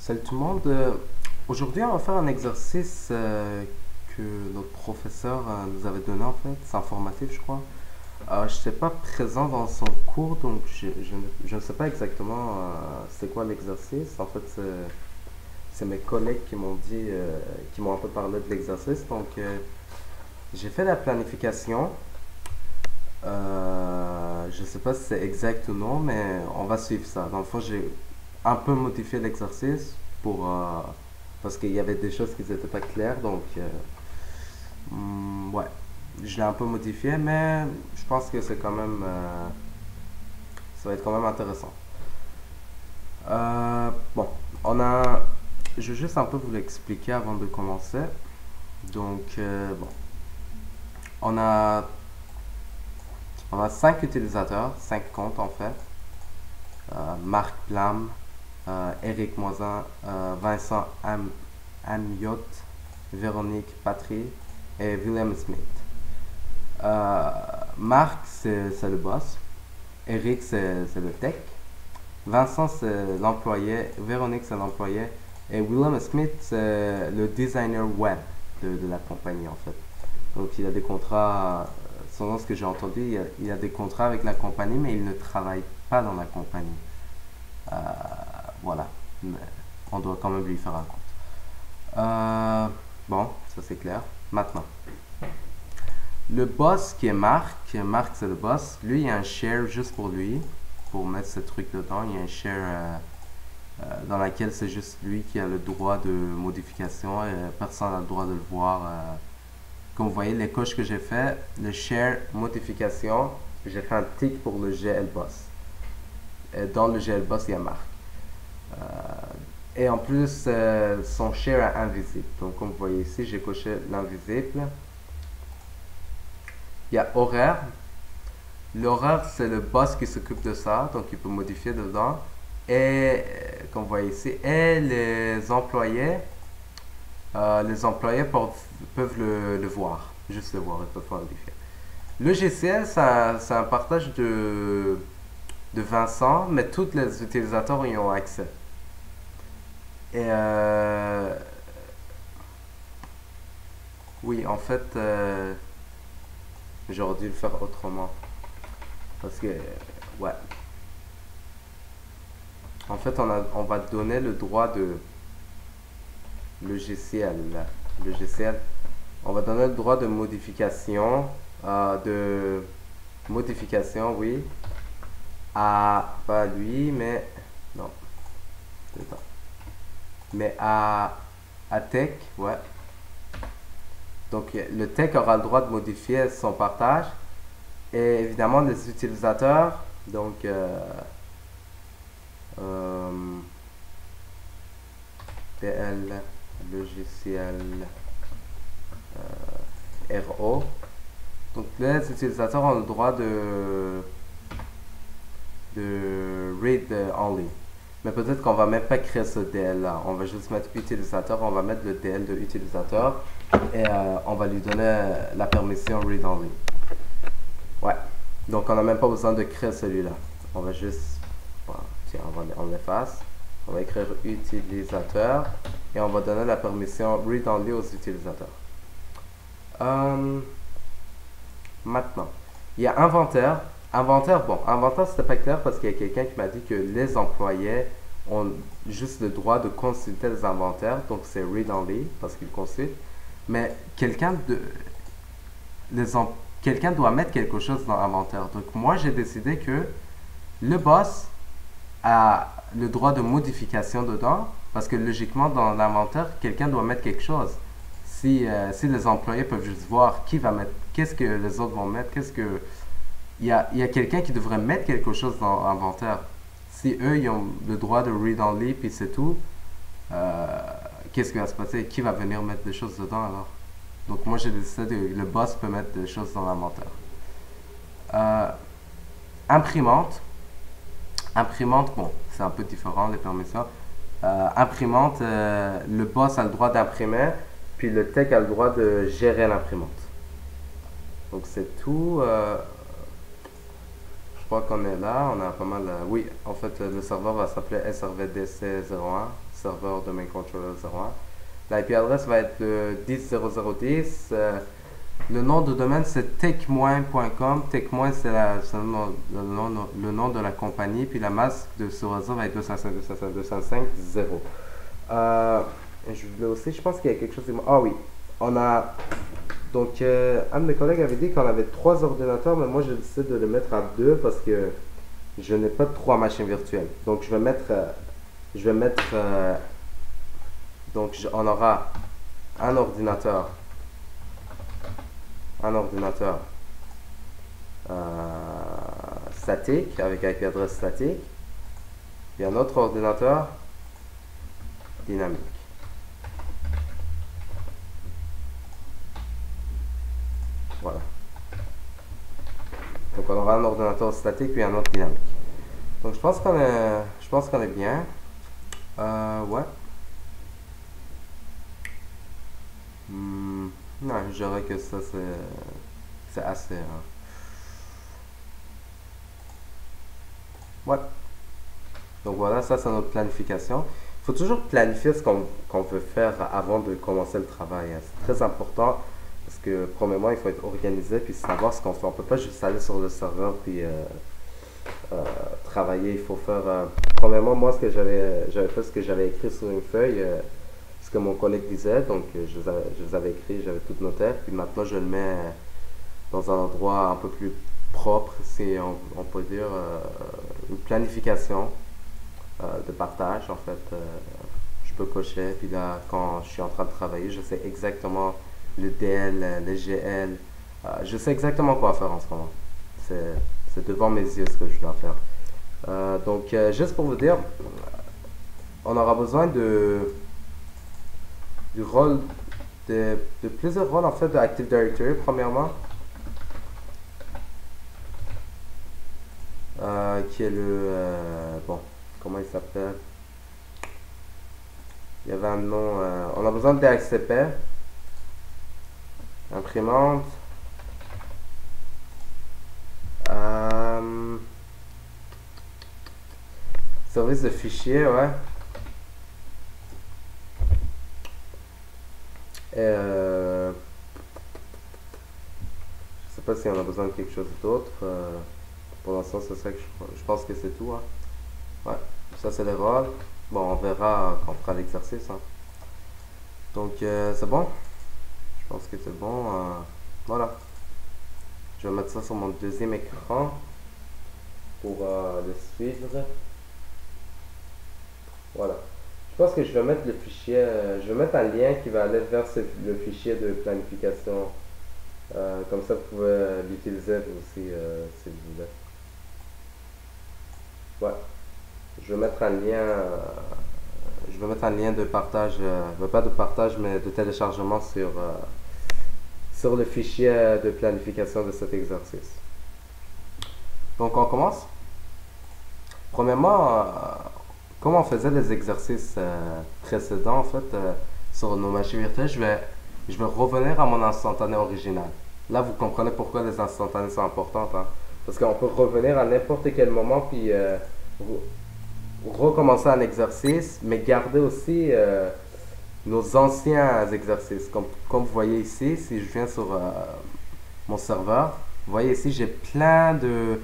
Salut tout le monde. Aujourd'hui, on va faire un exercice que notre professeur nous avait donné en fait. C'est informatif, je crois. Je n'étais pas présent dans son cours, donc je ne sais pas exactement c'est quoi l'exercice. En fait, c'est mes collègues qui m'ont dit, qui m'ont un peu parlé de l'exercice. Donc, j'ai fait la planification. Je ne sais pas si c'est exact ou non, mais on va suivre ça. Dans le fond, j'ai un peu modifié l'exercice pour parce qu'il y avait des choses qui n'étaient pas claires, donc ouais, je l'ai un peu modifié, mais je pense que c'est quand même ça va être quand même intéressant. Bon, on a, je vais juste un peu vous l'expliquer avant de commencer. Donc bon, on a on a 5 utilisateurs, 5 comptes en fait. Marc Plam, Eric Moisin, Vincent Amiot, Véronique Patry et William Smith. Euh, Marc, c'est le boss. Eric, c'est le tech. Vincent, c'est l'employé. Véronique, c'est l'employé. Et William Smith, c'est le designer web de la compagnie, en fait. Donc, il a des contrats, selon ce que j'ai entendu, il a des contrats avec la compagnie, mais il ne travaille pas dans la compagnie. Euh, voilà. Mais on doit quand même lui faire un compte. Bon, ça c'est clair. Maintenant, le boss qui est Marc c'est le boss, lui il y a un share juste pour lui, pour mettre ce truc dedans. Il y a un share dans laquelle c'est juste lui qui a le droit de modification et personne n'a le droit de le voir. Comme vous voyez, les coches que j'ai fait, le share modification, j'ai fait un tick pour le GL boss. Et dans le GL boss, il y a Marc. Et en plus, son share est invisible. Donc, comme vous voyez ici, j'ai coché l'invisible. Il y a horaire. L'horaire, c'est le boss qui s'occupe de ça. Donc, il peut modifier dedans. Et, comme vous voyez ici, et les employés peuvent le voir. Juste le voir, ils peuvent pas modifier. Le GCL, c'est un partage de Vincent, mais tous les utilisateurs y ont accès. Et oui, en fait, j'aurais dû le faire autrement. Parce que, ouais. En fait, on va donner le droit de le GCL. Le GCL, on va donner le droit de modification, oui, à, pas lui, mais, non, attends. Mais à Tech, ouais. Donc, le tech aura le droit de modifier son partage. Et évidemment, les utilisateurs, donc TL, logiciel, RO. Donc, les utilisateurs ont le droit de read only. Mais peut-être qu'on va même pas créer ce DL là. On va juste mettre utilisateur, on va mettre le DL de utilisateur et on va lui donner la permission read only. Ouais. Donc on n'a même pas besoin de créer celui-là. On va juste, bon, tiens, on l'efface. On va écrire utilisateur et on va donner la permission read only aux utilisateurs. Maintenant, il y a inventaire. Inventaire c'était pas clair parce qu'il y a quelqu'un qui m'a dit que les employés ont juste le droit de consulter les inventaires, donc c'est read only parce qu'ils consultent. Mais les em- quelqu'un doit mettre quelque chose dans l'inventaire. Donc moi j'ai décidé que le boss a le droit de modification dedans parce que logiquement dans l'inventaire quelqu'un doit mettre quelque chose. Si les employés peuvent juste voir qui va mettre, qu'est-ce que les autres vont mettre, il y a quelqu'un qui devrait mettre quelque chose dans l'inventaire. Si eux, ils ont le droit de read only, puis c'est tout, euh, qu'est-ce qui va se passer? Qui va venir mettre des choses dedans alors? Donc moi, j'ai décidé que le boss peut mettre des choses dans l'inventaire. Euh, imprimante. Imprimante, bon, c'est un peu différent, les permissions. Imprimante, le boss a le droit d'imprimer, puis le tech a le droit de gérer l'imprimante. Donc c'est tout. Je crois qu'on est là. On a pas mal. Oui, en fait, le serveur va s'appeler SRVDC01, serveur domain controller 01. L'IP adresse va être le 10.0010. Le nom de domaine, c'est techmoin.com. Techmoin, c'est le nom de la compagnie. Puis la masque de ce réseau va être 255.255.0. Je voulais aussi, je pense qu'il y a quelque chose. Ah oui, on a. Donc, un de mes collègues avait dit qu'on avait 3 ordinateurs, mais moi, j'ai décidé de le mettre à 2 parce que je n'ai pas de 3 machines virtuelles. Donc, on aura un ordinateur statique avec IP adresse statique et un autre ordinateur dynamique. Voilà. Donc on aura un ordinateur statique puis un autre dynamique. Donc je pense qu'on est bien. Ouais. Non, je dirais que ça c'est assez. Ouais. Donc voilà, ça c'est notre planification. Il faut toujours planifier ce qu'on veut faire avant de commencer le travail, hein. C'est très important parce que premièrement, il faut être organisé puis savoir ce qu'on fait. On peut pas juste aller sur le serveur puis travailler. Il faut faire. Premièrement, moi, j'avais fait ce que j'avais écrit sur une feuille, ce que mon collègue disait. Donc, je les avais écrit, j'avais tout noté. Puis maintenant, je le mets dans un endroit un peu plus propre, si on peut dire, une planification de partage. En fait, je peux cocher. Puis là, quand je suis en train de travailler, je sais exactement le DL, le GL. Je sais exactement quoi faire en ce moment. C'est devant mes yeux ce que je dois faire. Donc, juste pour vous dire, on aura besoin du rôle, de plusieurs rôles en fait de Active Directory, premièrement. Qui est bon, comment il s'appelle? Il y avait un nom. On a besoin de DHCP, imprimante. Service de fichier, ouais. Et je sais pas si on a besoin de quelque chose d'autre. Pour l'instant, c'est ça que je pense que c'est tout, hein. Ouais, ça c'est les rôles. Bon, on verra quand on fera l'exercice, hein. Donc, c'est bon. Je pense que c'est bon. Voilà. Je vais mettre ça sur mon deuxième écran pour le suivre. Voilà. Je pense que je vais mettre le fichier, je vais mettre un lien qui va aller vers le fichier de planification. Comme ça, vous pouvez l'utiliser vous aussi si vous voulez. Ouais. Je vais mettre un lien. Je vais mettre un lien de partage, pas de partage, mais de téléchargement sur le fichier de planification de cet exercice. Donc, on commence. Premièrement, comme on faisait les exercices précédents, en fait, sur nos machines virtuelles, je vais revenir à mon instantané original. Là, vous comprenez pourquoi les instantanés sont importantes, hein? Parce qu'on peut revenir à n'importe quel moment, puis recommencer un exercice, mais garder aussi nos anciens exercices. Comme vous voyez ici, si je viens sur mon serveur, vous voyez ici, j'ai plein de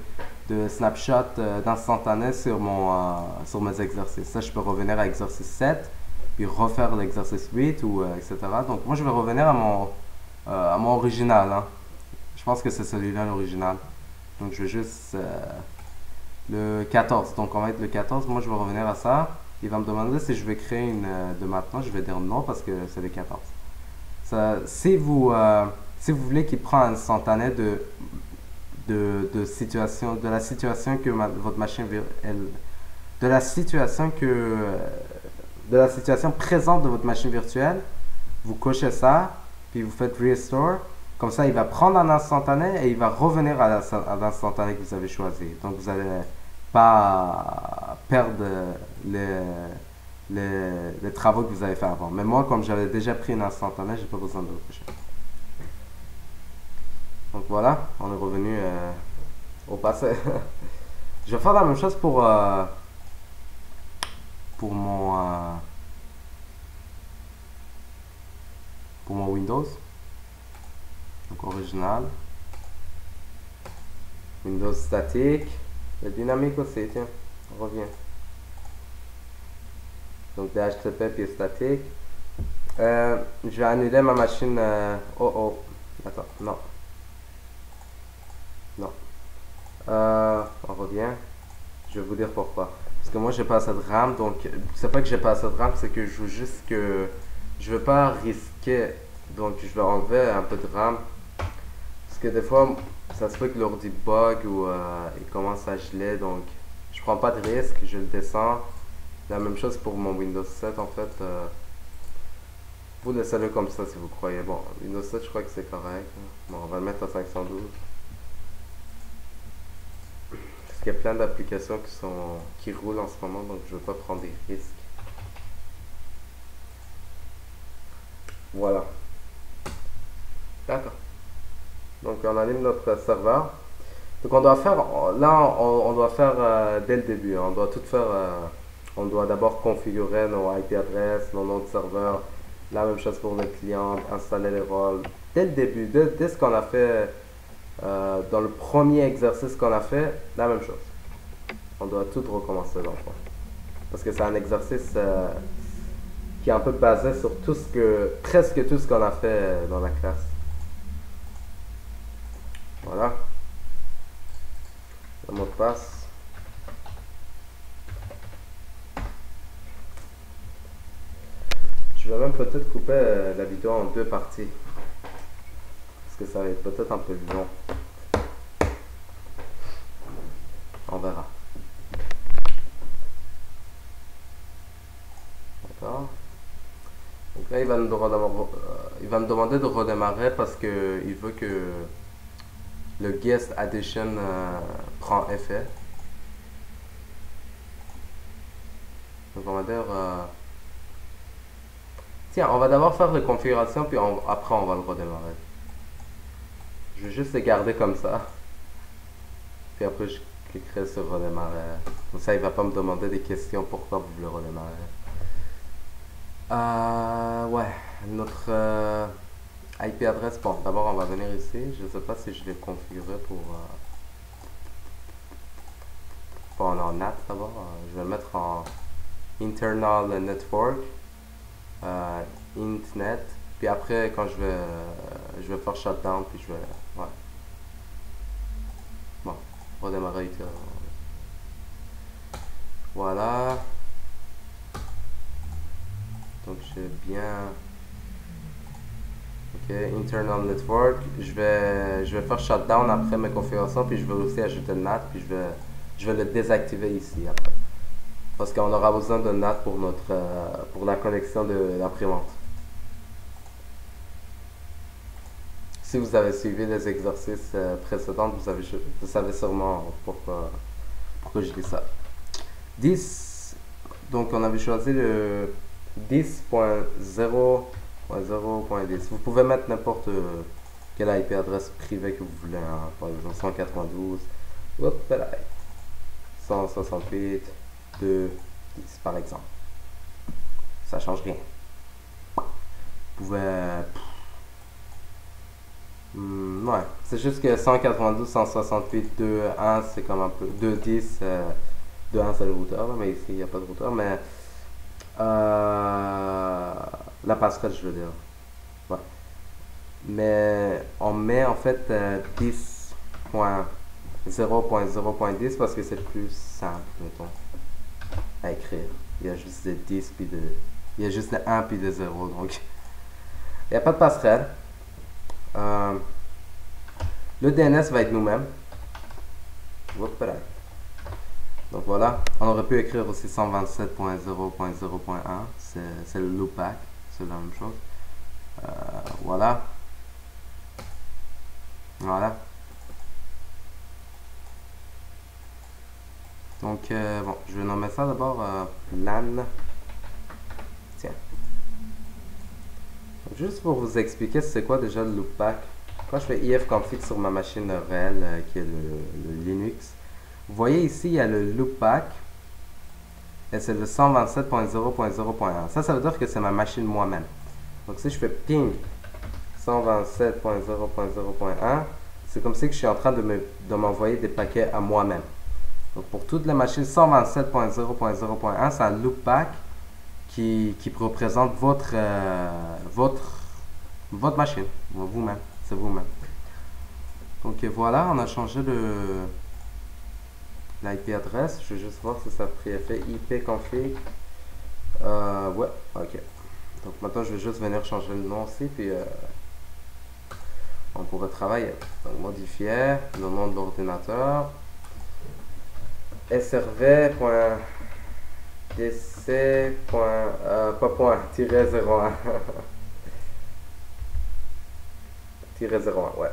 snapshots d'instantanés sur mes exercices. Ça, je peux revenir à exercice 7, puis refaire l'exercice 8, ou etc. Donc, moi, je vais revenir à mon original, hein. Je pense que c'est celui-là l'original. Donc, je vais juste le 14. Donc, on va être le 14. Moi, je vais revenir à ça. Il va me demander si je vais créer une de maintenant. Je vais dire non parce que c'est le 14. Si vous voulez qu'il prenne un instantané de la situation que votre machine de la situation présente de votre machine virtuelle, vous cochez ça, puis vous faites restore. Comme ça, il va prendre un instantané et il va revenir à l'instantané que vous avez choisi. Donc, vous n'allez pas perdre les travaux que vous avez fait avant. Mais moi, comme j'avais déjà pris un instantané, j'ai pas besoin de le cocher. Donc voilà, on est revenu au passé. Je vais faire la même chose pour pour mon Windows. Donc original. Windows statique. Le dynamique aussi, tiens, on revient. Donc DHCP puis statique. Je vais annuler ma machine. Oh oh. Attends, non. Non. On revient. Je vais vous dire pourquoi. Parce que moi j'ai pas assez de RAM, donc c'est pas que j'ai pas assez de RAM, c'est que je veux juste que je veux pas risquer. Donc je vais enlever un peu de RAM. Parce que des fois ça se peut que l'ordi bug ou il commence à geler, donc je prends pas de risque, je le descends. La même chose pour mon Windows 7 en fait. Vous laissez-le comme ça si vous croyez. Bon, Windows 7 je crois que c'est correct. Bon, on va le mettre à 512. Parce qu'il y a plein d'applications qui roulent en ce moment, donc je veux pas prendre des risques. Voilà. D'accord. Donc on allume notre serveur. Donc on doit faire, là on doit faire dès le début, on doit tout faire, on doit d'abord configurer nos IP adresses, nos noms de serveur, la même chose pour le client, installer les rôles. Dès le début, dès ce qu'on a fait, dans le premier exercice qu'on a fait, la même chose. On doit tout recommencer dans le fond. Parce que c'est un exercice qui est un peu basé sur presque tout ce qu'on a fait dans la classe. Voilà. Le mot de passe. Je vais même peut-être couper la vidéo en deux parties. Parce que ça va être peut-être un peu long. On verra. D'accord. Donc là, il va me demander de redémarrer parce que il veut que le guest addition prend effet. Donc on va dire tiens, on va d'abord faire les configurations puis après on va le redémarrer. Je vais juste les garder comme ça. Puis après je cliquerai sur redémarrer. Comme ça il va pas me demander des questions pourquoi vous voulez redémarrer. Ouais, notre IP adresse. Bon, d'abord on va venir ici. Je sais pas si je vais configurer pour en NAT d'abord. Je vais le mettre en internal network, intnet. Puis après quand je vais faire shutdown puis je vais ouais. Bon, redémarrer ici. Voilà. Donc j'ai bien. Ok, internal network. Je vais faire shutdown après mes configurations, puis je vais aussi ajouter le NAT, puis je vais le désactiver ici après. Parce qu'on aura besoin de NAT pour la connexion de l'imprimante. Si vous avez suivi les exercices précédents, vous savez sûrement pourquoi je dis ça. 10, donc on avait choisi le 10.0.0.10. Vous pouvez mettre n'importe quelle IP adresse privée que vous voulez, hein. Par exemple 192, 168, 2, 10 par exemple. Ça change rien. Vous pouvez... ouais, c'est juste que 192, 168, 2, 1, c'est comme un peu... 2, 10, 2, 1 c'est le routeur, mais ici il n'y a pas de routeur, mais... la passerelle, je veux dire. Ouais. Mais on met en fait 10.0.0.10 parce que c'est plus simple, mettons, à écrire. Il y a juste des 10 puis il y a juste des 1 puis des 0, donc il n'y a pas de passerelle. Le DNS va être nous-mêmes. Donc voilà, on aurait pu écrire aussi 127.0.0.1, c'est le loopback, c'est la même chose. Voilà. Voilà. Donc bon, je vais nommer ça d'abord LAN. Tiens. Donc, juste pour vous expliquer c'est quoi déjà le loopback. Quand je fais ifconfig sur ma machine réelle qui est le Linux, Vous voyez ici, il y a le loopback. Et c'est le 127.0.0.1. Ça veut dire que c'est ma machine moi-même. Donc si je fais ping 127.0.0.1, c'est comme si que je suis en train de m'envoyer des paquets à moi-même. Donc pour toutes les machines 127.0.0.1, c'est un loopback qui représente votre machine, vous-même, c'est vous-même. Donc voilà, on a changé l'IP adresse. Je vais juste voir si ça a pris effet. IP config. Ouais, ok. Donc maintenant, je vais juste venir changer le nom aussi, puis on pourrait travailler. Donc modifier le nom de l'ordinateur. srv.dc. Pas point, tiret 01. tiret 01, ouais.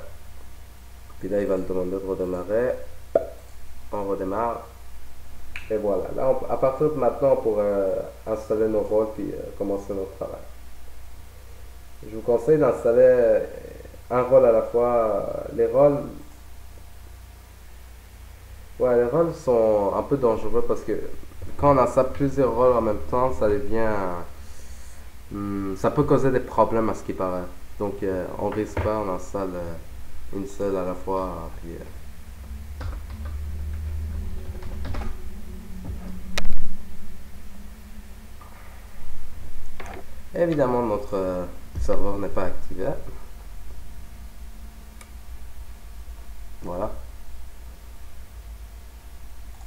Puis là, il va me demander de redémarrer. On redémarre. Et voilà. Là, à partir de maintenant, on pourrait installer nos rôles puis commencer notre travail. Je vous conseille d'installer un rôle à la fois. Les rôles, ouais, les rôles sont un peu dangereux parce que quand on installe plusieurs rôles en même temps, ça devient, ça peut causer des problèmes à ce qui paraît. Donc, on risque pas, on installe une seule à la fois, puis évidemment, notre serveur n'est pas activé. Voilà.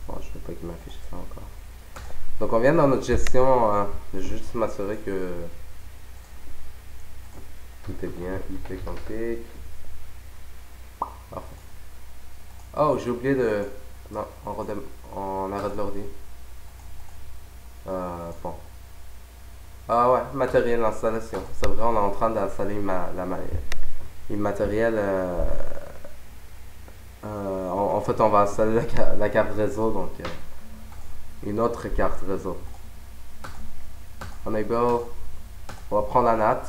Bon, je ne veux pas qu'il m'affiche ça encore. Donc, on vient dans notre gestion. Je vais juste m'assurer que tout est bien. IP config. Parfait. Oh, j'ai oublié de... Non, on arrête l'ordi. Bon. Ah ouais, matériel d'installation. C'est vrai, on est en train d'installer une matériel. En fait, on va installer la carte réseau, donc une autre carte réseau. Enable. On va prendre la NAT.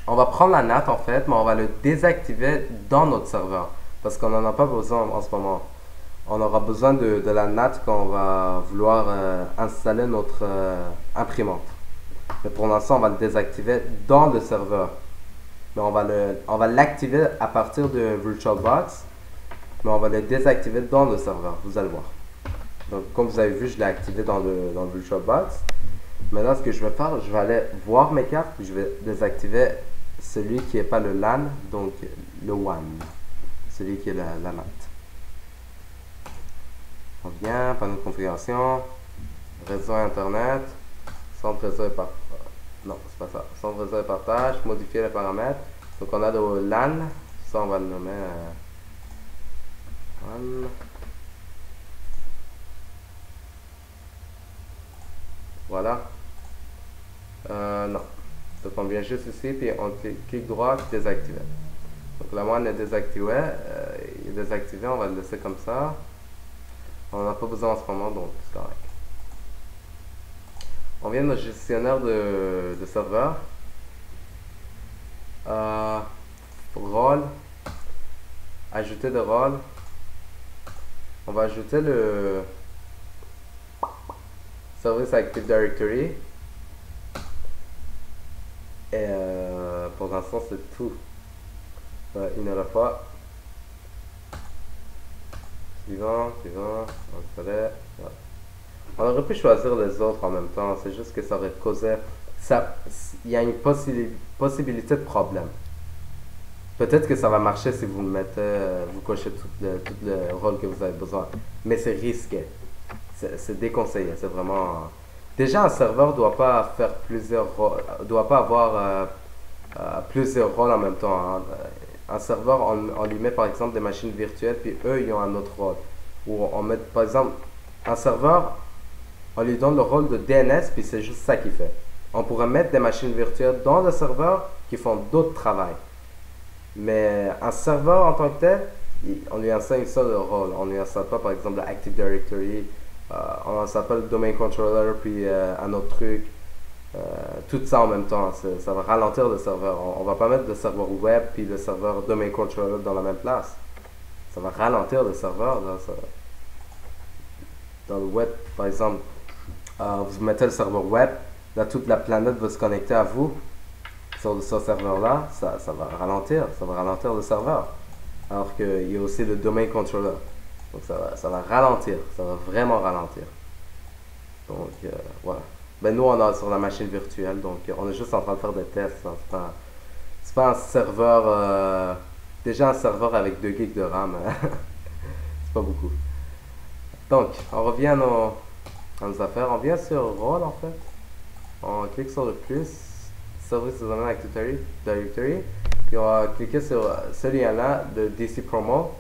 On va prendre la NAT en fait, mais on va le désactiver dans notre serveur parce qu'on n'en a pas besoin en ce moment. On aura besoin de la NAT quand on va vouloir installer notre imprimante. Mais pour l'instant, on va le désactiver dans le serveur. Mais on va l'activer à partir de VirtualBox, mais on va le désactiver dans le serveur. Vous allez voir. Donc, comme vous avez vu, je l'ai activé dans le VirtualBox. Maintenant, ce que je vais faire, je vais aller voir mes cartes, puis je vais désactiver celui qui n'est pas le LAN, donc le WAN, celui qui est la NAT. On vient, panneau de configuration, réseau internet, centre réseau et partage. Non, c'est pas ça. Centre réseau et partage, modifier les paramètres. Donc on a le LAN, ça on va le nommer WAN. Voilà. Non. Donc on vient juste ici, puis on clique droit, désactiver. Donc la WAN est désactivée. Il est désactivé, on va le laisser comme ça. On n'a pas besoin en ce moment, donc c'est correct. On vient dans le gestionnaire de serveur. Rôle. Ajouter de rôle. On va ajouter le Service Active Directory. Et pour l'instant, c'est tout. Une à la fois. Suivant, installer. Ouais. On aurait pu choisir les autres en même temps, c'est juste que ça aurait causé. Il y a une possibilité de problème. Peut-être que ça va marcher si vous mettez, vous cochez tous les rôles que vous avez besoin, mais c'est risqué. C'est déconseillé, c'est vraiment. Déjà, un serveur doit pas faire doit pas avoir plusieurs rôles en même temps. Hein. Un serveur, on lui met par exemple des machines virtuelles, puis eux, ils ont un autre rôle. Ou on met, par exemple, un serveur, on lui donne le rôle de DNS, puis c'est juste ça qu'il fait. On pourrait mettre des machines virtuelles dans le serveur qui font d'autres travail. Mais un serveur en tant que tel, on lui enseigne ça le rôle. On lui enseigne pas, par exemple, l'Active Directory. On s'appelle le Domain Controller, puis un autre truc. Tout ça en même temps, ça va ralentir le serveur. On va pas mettre le serveur web puis le serveur domain controller dans la même place. ça va ralentir le serveur. Là, dans le web, par exemple, vous mettez le serveur web, là toute la planète va se connecter à vous sur ce serveur-là, ça va ralentir le serveur. Alors qu'il y a aussi le domain controller. Donc ça va ralentir, ça va vraiment ralentir. Donc voilà. Ben nous on est sur la machine virtuelle, donc on est juste en train de faire des tests. Hein. C'est pas un serveur, déjà un serveur avec 2 gigs de RAM, hein. C'est pas beaucoup. Donc on revient à nos affaires, on vient sur Role en fait. On clique sur le plus, Service Design Directory, puis on va cliquer sur ce lien-là de DC Promo.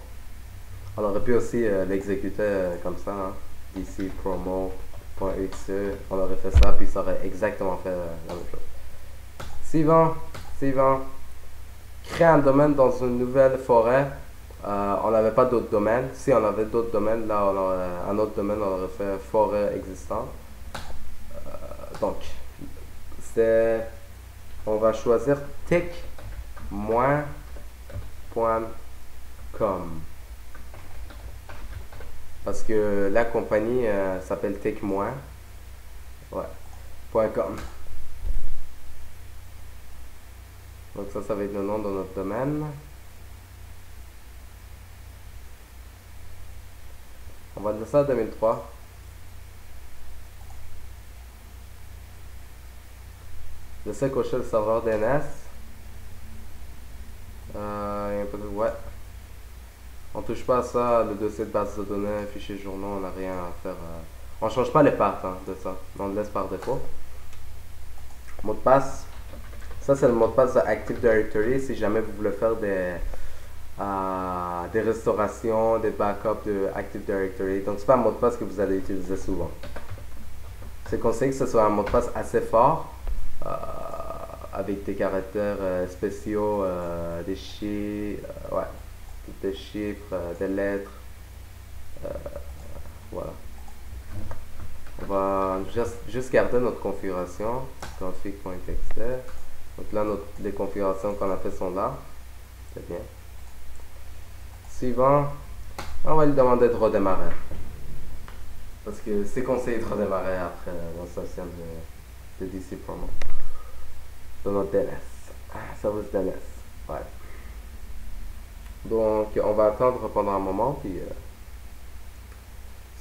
On aurait pu aussi l'exécuter comme ça, hein. DC Promo.exe, on aurait fait ça, puis ça aurait exactement fait la même chose. Suivant. Créer un domaine dans une nouvelle forêt. On n'avait pas d'autres domaines. Si on avait d'autres domaines, là, un autre domaine, on aurait fait forêt existante. Donc, on va choisir tech-.com. Parce que la compagnie s'appelle tech-. Ouais. .com. Donc ça va être le nom de notre domaine. On va laisser à 2003. Laissez cocher le serveur DNS. Un peu de ouais. On touche pas à ça, le dossier de base de données, fichiers journaux, on n'a rien à faire. On change pas les paths hein, de ça. On le laisse par défaut. Mot de passe. Ça c'est le mot de passe de Active Directory si jamais vous voulez faire des restaurations, des backups de Active Directory. Donc c'est pas un mot de passe que vous allez utiliser souvent. C'est conseillé que ce soit un mot de passe assez fort, avec des caractères spéciaux, des chiffres, ouais, des chiffres, des lettres. Voilà. On va juste garder notre configuration, config.txt. Donc là, les configurations qu'on a fait sont là. C'est bien. Suivant, on va lui demander de redémarrer. Parce que c'est conseillé de redémarrer après l'installation de DC Promo. De notre DNS. Service DNS. Ouais. Donc, on va attendre pendant un moment, puis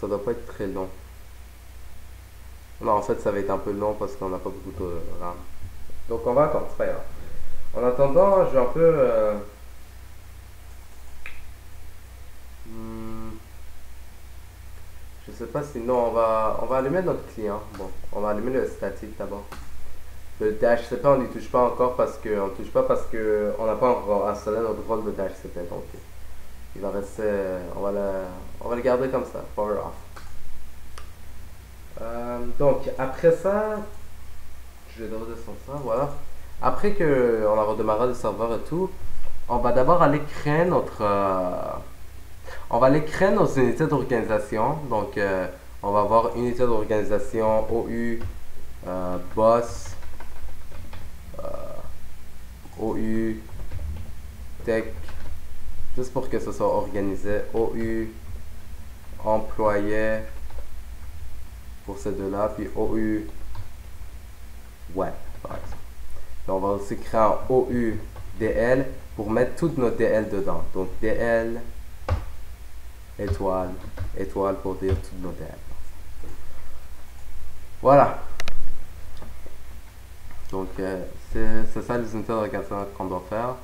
ça doit pas être très long. Non, en fait, ça va être un peu long parce qu'on n'a pas beaucoup de RAM. Donc, on va attendre, c'est pas grave. En attendant, je vais un peu... je sais pas si... Non, on va allumer notre client. Bon, on va allumer le statique d'abord. Le DHCP, on n'y touche pas encore parce que... On touche pas parce que on n'a pas encore installé notre rôle de DHCP. Donc, il va rester... On va le garder comme ça. Power off. Donc, après ça... Je vais redescendre ça, voilà. Après que on a redémarré le serveur et tout, on va d'abord aller créer on va aller créer nos unités d'organisation. Donc, on va avoir unité d'organisation, OU, boss, OU, tech, juste pour que ce soit organisé. OU, employé, pour ces deux-là, puis OU, ouais, par exemple. On va aussi créer un OU DL pour mettre toutes nos DL dedans. Donc DL, étoile, étoile pour dire toutes nos DL. Voilà. Donc c'est ça les unités d'organisation qu'on doit faire.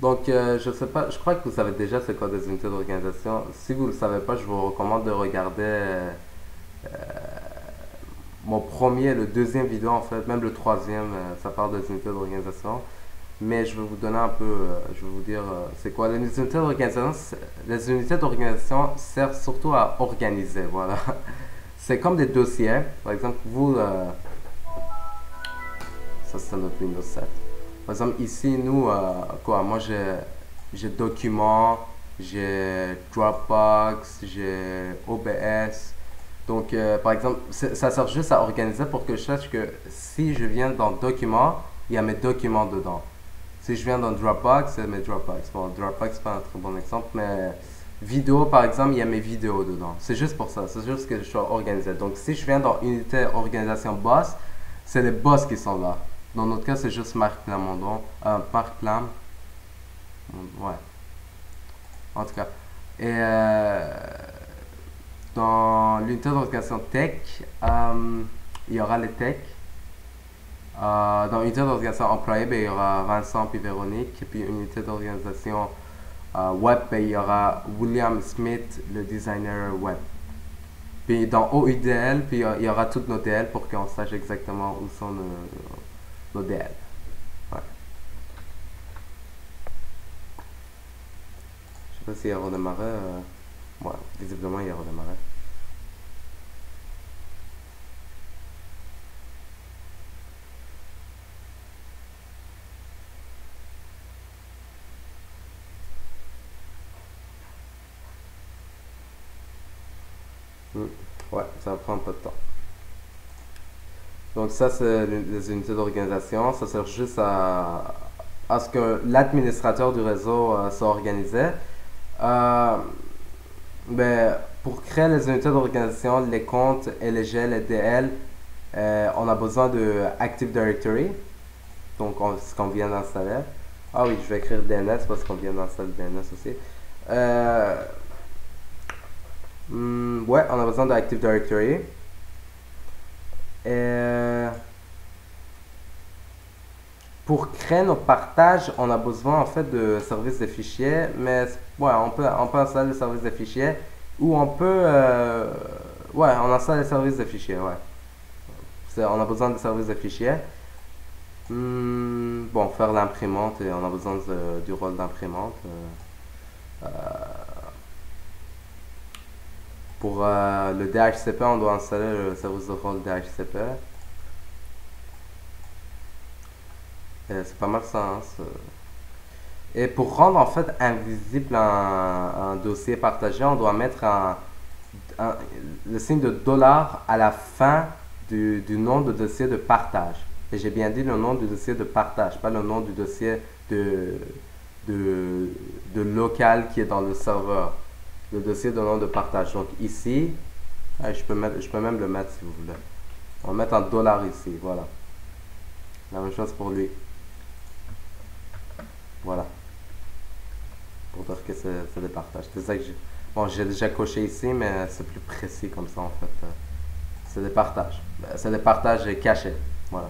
Donc je sais pas, je crois que vous savez déjà c'est quoi des unités d'organisation. Si vous ne le savez pas, je vous recommande de regarder mon premier, le deuxième vidéo en fait, même le troisième, ça parle des unités d'organisation. Mais je vais vous donner un peu, je vais vous dire c'est quoi les unités d'organisation. Les unités d'organisation servent surtout à organiser, voilà. C'est comme des dossiers. Par exemple, vous, ça c'est notre Windows 7. Par exemple, ici, nous, quoi, moi j'ai documents, j'ai Dropbox, j'ai OBS. Donc, par exemple, ça sert juste à organiser pour que je sache que si je viens dans Documents, il y a mes documents dedans. Si je viens dans Dropbox, c'est mes Dropbox. Bon, Dropbox, c'est pas un très bon exemple, mais vidéo, par exemple, il y a mes vidéos dedans. C'est juste pour ça. C'est juste que je suis organisé. Donc, si je viens dans unité organisation boss, c'est les boss qui sont là. Dans notre cas, c'est juste Marc Plamondon. Marc Plam. Ouais. En tout cas. Et dans l'unité d'organisation tech, il y aura les techs. Dans l'unité d'organisation employé, ben, il y aura Vincent puis Véronique. Et puis unité d'organisation web, ben, il y aura William Smith, le designer web. Puis dans OUDL, puis il y aura toutes nos DL pour qu'on sache exactement où sont nos DL. Ouais. Je sais pas s'il a redémarré. Ouais, visiblement il a redémarré. Ouais, ça va prendre un peu de temps. Donc ça, c'est les unités d'organisation. Ça sert juste à ce que l'administrateur du réseau soit organisé. Ben, pour créer les unités d'organisation, les comptes, LG, les DL, on a besoin de Active Directory. Donc, ce qu'on vient d'installer. Ah oui, je vais écrire DNS parce qu'on vient d'installer DNS aussi. Ouais, on a besoin de Active Directory. Pour créer nos partages, on a besoin en fait de services de fichiers, mais ouais, on peut installer le service de fichiers ou on peut, ouais, on installe le service de fichiers, ouais. On a besoin de services de fichiers. Bon, faire l'imprimante, et on a besoin du rôle d'imprimante. Pour le DHCP, on doit installer le service de rôle DHCP. C'est pas mal ça, hein, Et pour rendre en fait invisible un dossier partagé, on doit mettre le signe de dollar à la fin du nom de dossier de partage. Et j'ai bien dit le nom du dossier de partage, pas le nom du dossier de local qui est dans le serveur. Le dossier de nom de partage. Donc ici, je peux même le mettre si vous voulez. On va mettre un dollar ici, voilà. La même chose pour lui. Voilà. Pour dire que c'est des partages. C'est ça que bon, j'ai déjà coché ici, mais c'est plus précis comme ça en fait. C'est des partages. C'est des partages cachés. Voilà.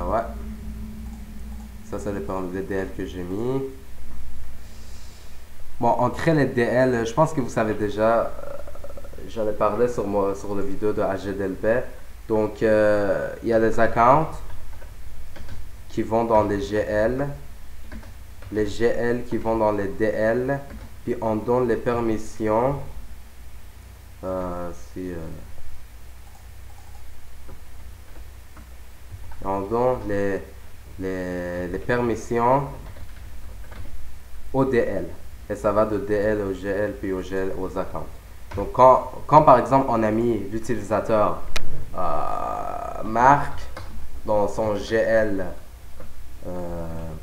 Ouais. Ça, c'est les DL que j'ai mis. Bon, on crée les DL. Je pense que vous savez déjà. J'en ai parlé sur la vidéo de HGDLP. Donc, il y a les accounts qui vont dans les GL, qui vont dans les DL, puis on donne les permissions. On donne les permissions au DL. Et ça va de DL au GL, puis au GL aux accounts. Donc, quand par exemple on a mis l'utilisateur Marc dans son GL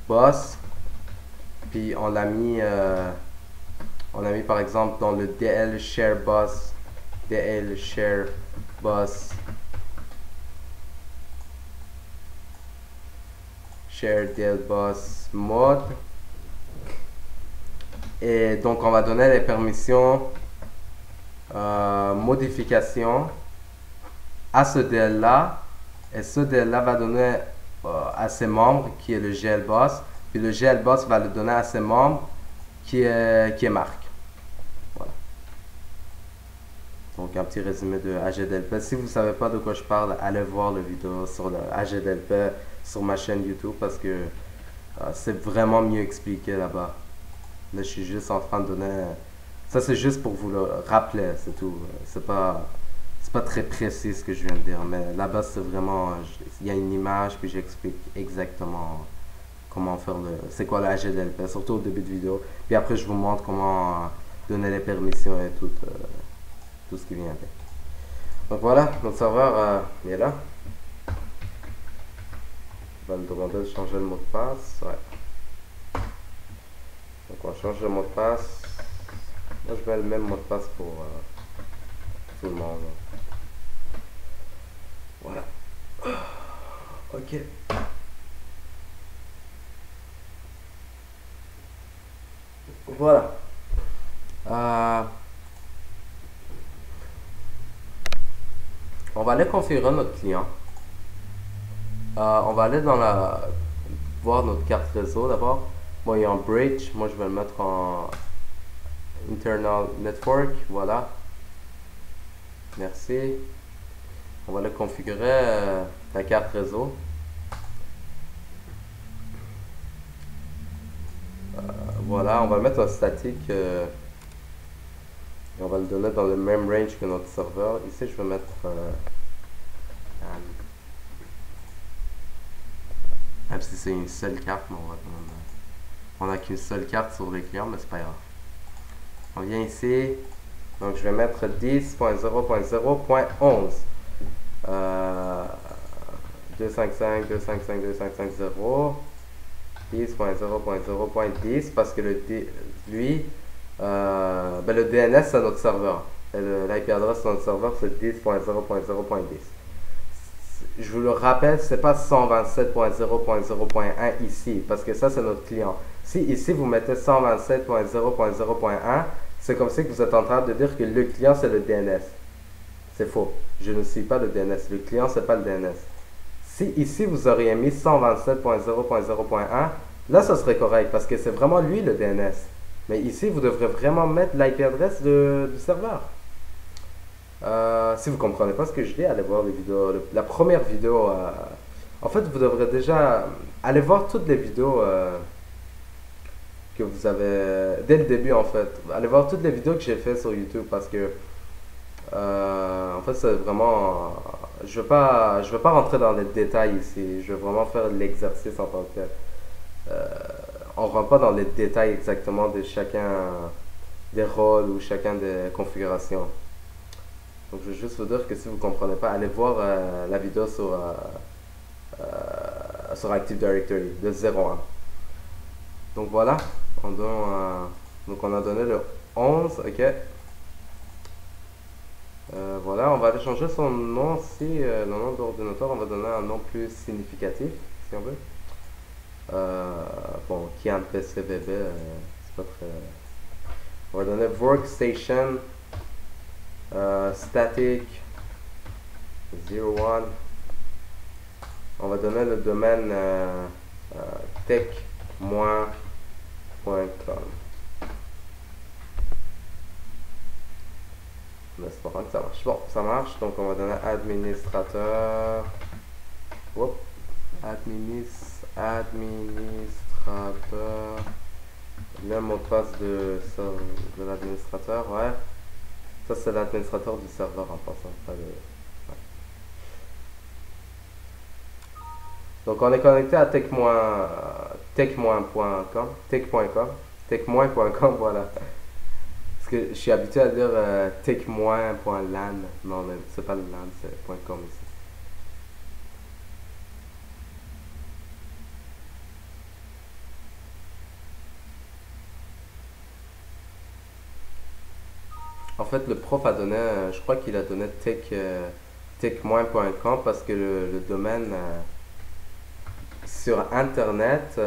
boss, puis on l'a mis par exemple dans le DL share boss share DL boss mode, et donc on va donner les permissions modification à ce DL là, et ce DL là va donner à ses membres qui est le GL boss, puis le GL boss va le donner à ses membres qui est Marc. Voilà. Donc un petit résumé de HGDLP. Si vous ne savez pas de quoi je parle, allez voir la vidéo sur le HGDLP sur ma chaîne YouTube, parce que c'est vraiment mieux expliqué là-bas. Là, je suis juste en train de donner. Ça, c'est juste pour vous le rappeler, c'est tout. C'est pas très précis ce que je viens de dire, mais là-bas, c'est vraiment. Il y a une image, puis j'explique exactement comment faire c'est quoi le HGDLP, surtout au début de vidéo. Puis après, je vous montre comment donner les permissions et tout ce qui vient avec. Donc voilà, notre serveur il est là. On va me demander de changer le mot de passe. Ouais. Donc on change le mot de passe. Moi je mets le même mot de passe pour tout le monde. Voilà. Ok. Voilà. On va aller configurer notre client. On va aller dans la voir notre carte réseau d'abord. Moi il y a un bridge. Moi je vais le mettre en internal network. Voilà. Merci. On va aller configurer la carte réseau. Voilà, on va le mettre en statique et on va le donner dans le même range que notre serveur. Ici, je vais mettre même si c'est une seule carte, mais on n'a qu'une seule carte sur les clients, mais c'est pas grave. On vient ici, donc je vais mettre 10.0.0.11 255 255 2550 10.0.0.10 parce que lui, le DNS c'est notre serveur. L'IP adresse de notre serveur c'est 10.0.0.10. Je vous le rappelle, c'est pas 127.0.0.1 ici parce que ça c'est notre client. Si ici vous mettez 127.0.0.1, c'est comme si vous êtes en train de dire que le client c'est le DNS. C'est faux. Je ne suis pas le DNS. Le client c'est pas le DNS. Si ici vous auriez mis 127.0.0.1, là ça serait correct parce que c'est vraiment lui le DNS. Mais ici vous devrez vraiment mettre l'IP adresse du serveur. Si vous comprenez pas ce que je dis, allez voir les vidéos. La première vidéo, en fait vous devrez déjà aller voir toutes les vidéos que vous avez dès le début en fait. Allez voir toutes les vidéos que j'ai fait sur YouTube parce que en fait c'est vraiment je veux pas rentrer dans les détails ici. Je veux vraiment faire l'exercice en tant que tel. On rentre pas dans les détails exactement de chacun des rôles ou chacun des configurations. Donc je veux juste vous dire que si vous comprenez pas, allez voir la vidéo sur Active Directory de 0 à 1. Donc voilà, donc on a donné le 11, ok. Voilà, on va aller changer son nom aussi, le nom d'ordinateur, on va donner un nom plus significatif, si on veut. Bon, Kian PCBB, c'est pas très... On va donner Workstation Static 01. On va donner le domaine tech-.com. En espérant que ça marche. Bon, ça marche, donc on va donner administrateur. Oups. Administrateur. Le mot de passe de l'administrateur, ouais. Ça c'est l'administrateur du serveur en passant. Pas le... ouais. Donc on est connecté à tech-.com, voilà. Parce que je suis habitué à dire tech-.lan. Non, mais c'est pas le LAN, c'est .com ici. En fait, le prof a donné, je crois qu'il a donné tech-.com parce que le domaine sur Internet,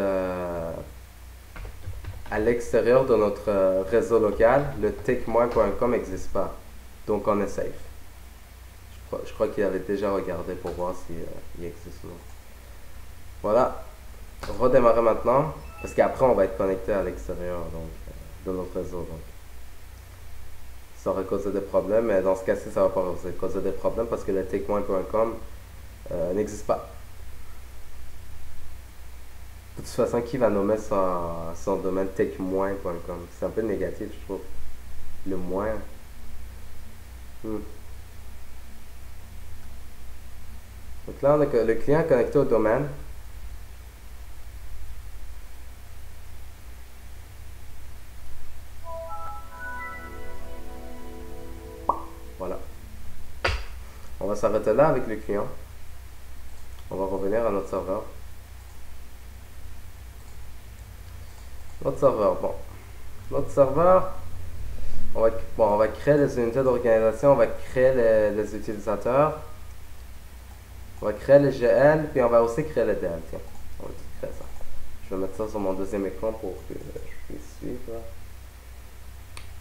à l'extérieur de notre réseau local, le tech-.com n'existe pas. Donc on est safe. Je crois qu'il avait déjà regardé pour voir si il existe ou non. Voilà. Redémarrer maintenant. Parce qu'après on va être connecté à l'extérieur de notre réseau. Donc. Ça aurait causé des problèmes, mais dans ce cas-ci, ça va pas causer des problèmes parce que le tech-.com n'existe pas. De toute façon, qui va nommer son domaine tech-.com? C'est un peu négatif, je trouve. Le moins. Donc là, on a le client connecté au domaine. Voilà. On va s'arrêter là avec le client. On va revenir à notre serveur. Notre serveur, bon. Notre serveur, on va créer les unités d'organisation, on va créer les utilisateurs, on va créer les GL, puis on va aussi créer les DL. Tiens, on va tout créer ça. Je vais mettre ça sur mon deuxième écran pour que je puisse suivre.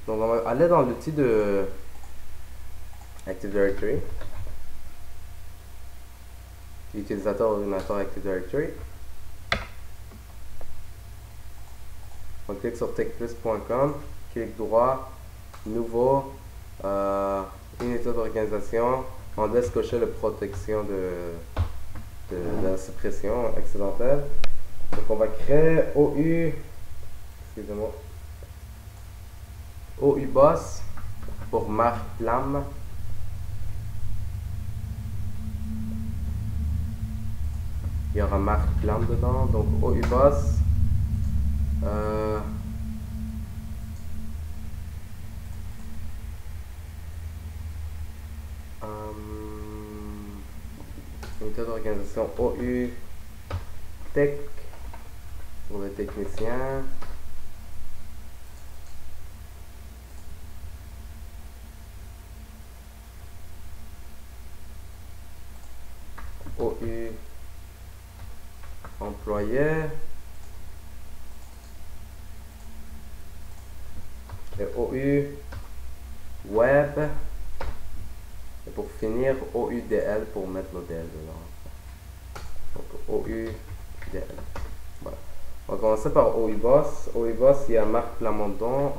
Donc on va aller dans l'outil de Active Directory. Utilisateur ordinateur Active Directory. On clique sur techplus.com, clic droit, nouveau, unité d'organisation. On laisse cocher la protection de la suppression accidentelle. Donc on va créer excusez-moi, OU boss pour Marc Plam. Il y aura Marc Plam dedans, donc OU boss. Unité d'organisation OU Tech pour les techniciens. OU employé. Et OU web. Et pour finir, OUDL pour mettre le DL dedans. Donc OUDL. Voilà. On va commencer par OU boss. OU boss, il y a Marc Plamondon.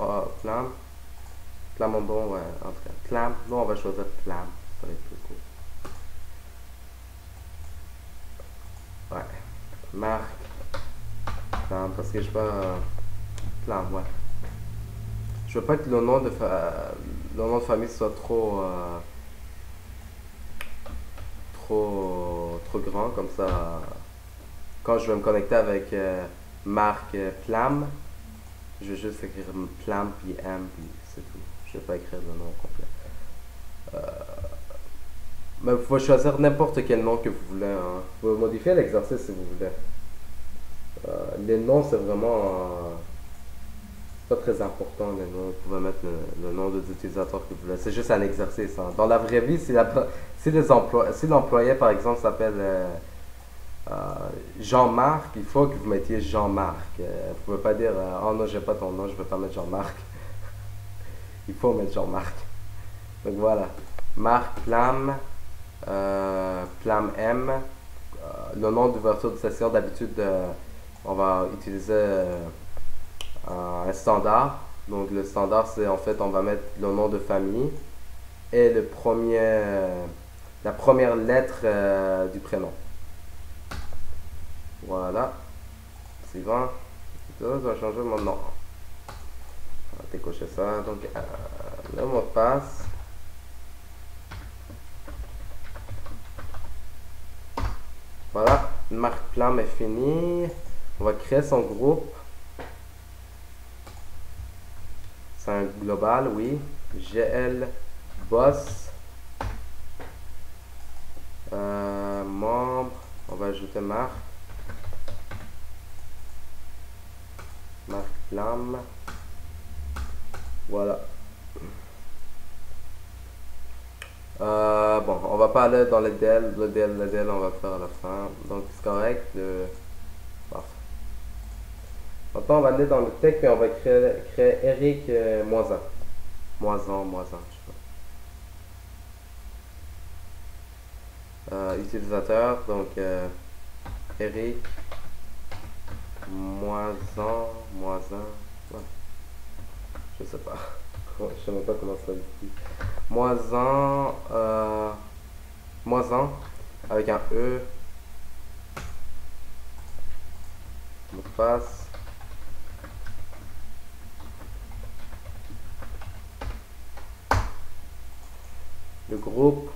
Plamondon, ouais, en tout cas. Plam. Nous, on va choisir Plam. Ça va être plus cool. Ouais. Marc Plam, parce que je veux pas. Plam, ouais. Je veux pas que le nom de famille soit trop grand, comme ça quand je vais me connecter avec Marc Plam, je vais juste écrire Plam puis M puis c'est tout. Je vais pas écrire le nom complet. Mais vous pouvez choisir n'importe quel nom que vous voulez, hein. Vous pouvez modifier l'exercice si vous voulez. Les noms, c'est vraiment pas très important, les noms. Vous pouvez mettre le nom des utilisateurs que vous voulez. C'est juste un exercice, hein. Dans la vraie vie, si l'employé, par exemple, s'appelle Jean-Marc, il faut que vous mettiez Jean-Marc. Vous pouvez pas dire oh non, j'ai pas ton nom, je vais pas mettre Jean-Marc. Il faut mettre Jean-Marc. Donc voilà. Marc Plam, Plam M. Le nom d'ouverture de session, d'habitude, on va utiliser un standard. Donc le standard, c'est en fait, on va mettre le nom de famille et la première lettre du prénom. Voilà. Suivant. Ça va changer mon nom. On va décocher ça. Donc le mot de passe. Voilà. Marc Plam est fini. On va créer son groupe. C'est un global, oui. GL boss. Membre. On va ajouter Marc. Marc Plam. Voilà. Bon, on va pas aller dans le DL. Le DL, on va le faire à la fin. Donc, c'est correct. Parfait. Maintenant, on va aller dans le tech et on va créer Eric Moisin. Moisin, je sais pas. Utilisateur, donc Eric Moisin. Ouais. Je sais pas. Je sais même pas comment ça se dit. Moisin avec un E. Mot de passe. Le groupe.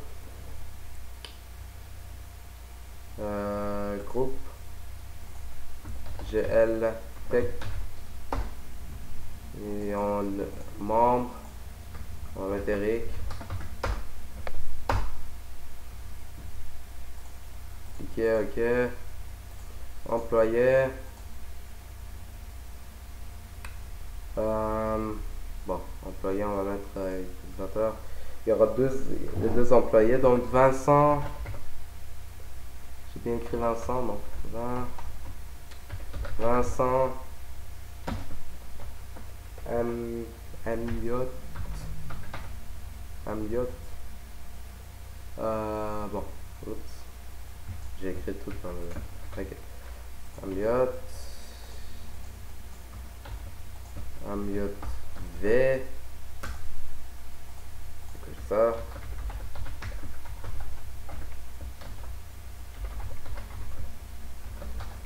Groupe GL Tech. Et le membre, on va mettre Eric. Ok. Employé. Bon, employé, on va mettre utilisateur. Il y aura les deux employés, donc Vincent. J'ai bien écrit Vincent, non. Vincent. Amiot. Amiot. Bon, oups. J'ai écrit tout dans le. Ok. Amiot. Amiot V. Comme ça.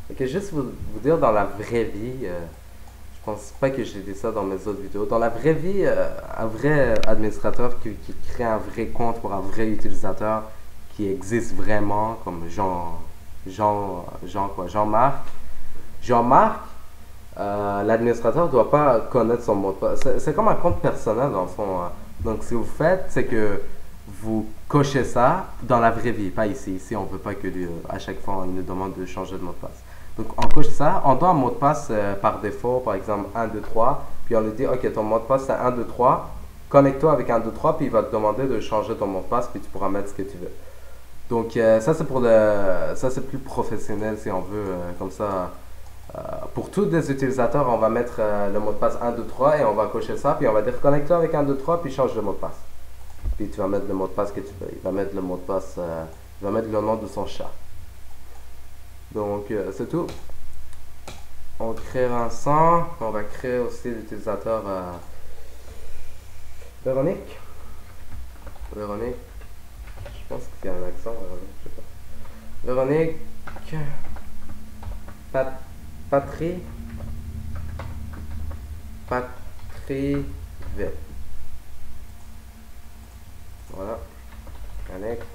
Ok, juste vous dire dans la vraie vie, je pense pas que j'ai dit ça dans mes autres vidéos. Dans la vraie vie, un vrai administrateur qui crée un vrai compte pour un vrai utilisateur qui existe vraiment, comme Jean-Marc. Jean-Marc, l'administrateur ne doit pas connaître son mot de passe. C'est comme un compte personnel dans le fond. Donc, ce que vous faites, c'est que vous cochez ça dans la vraie vie, pas ici. Ici, on ne veut pas que à chaque fois, il nous demande de changer de mot de passe. Donc, on coche ça, on donne un mot de passe par défaut, par exemple 1, 2, 3, puis on lui dit, ok, ton mot de passe c'est 1, 2, 3, connecte-toi avec 1, 2, 3, puis il va te demander de changer ton mot de passe, puis tu pourras mettre ce que tu veux. Donc, ça c'est plus professionnel si on veut, comme ça. Pour tous les utilisateurs, on va mettre le mot de passe 1, 2, 3 et on va cocher ça, puis on va dire connecte-toi avec 1, 2, 3, puis change le mot de passe. Puis tu vas mettre le mot de passe que tu veux. Il va mettre le mot de passe, il va mettre le nom de son chat. Donc, c'est tout. On crée Vincent. On va créer aussi l'utilisateur Véronique. Véronique. Je pense qu'il y a un accent, Véronique. Je sais pas. Véronique. Patrie. Patrie V. Voilà. Connect.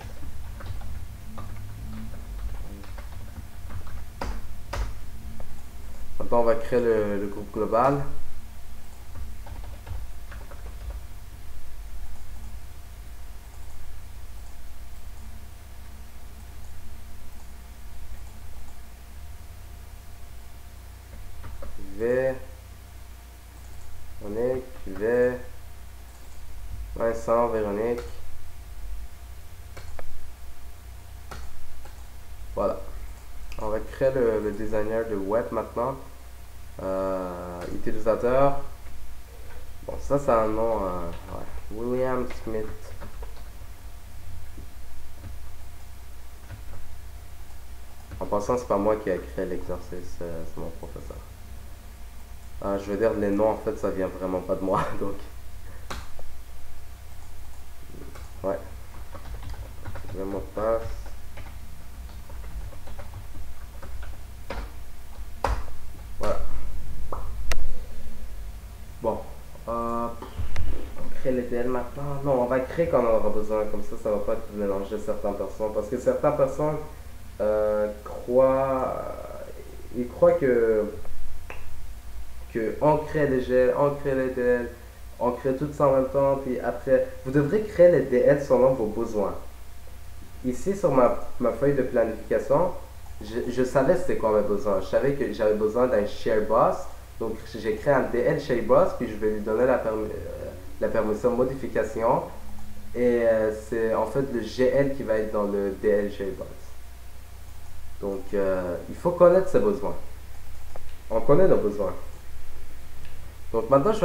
Maintenant, on va créer le groupe global. Véronique, Vincent, Véronique. Voilà. On va créer le designer de web maintenant. Utilisateur. Bon, ça c'est un nom. Ouais. William Smith. En passant, c'est pas moi qui ai créé l'exercice, c'est mon professeur. Je veux dire, les noms en fait, ça vient vraiment pas de moi, donc. Ouais. Le mot de passe. Voilà. Bon. On crée les DL maintenant. Non, on va créer quand on aura besoin. Comme ça va pas mélanger certaines personnes. Parce que certaines personnes ils croient que on crée les GL, on crée les DL, on crée tout ça en même temps. Puis après, vous devrez créer les DL selon vos besoins. Ici, sur ma feuille de planification, je savais c'était quoi mes besoins. Je savais que j'avais besoin d'un share boss. Donc, j'ai créé un DL share boss, puis je vais lui donner la permission modification. Et c'est en fait le GL qui va être dans le DL share boss. Donc, il faut connaître ses besoins. On connaît nos besoins. Donc, maintenant, je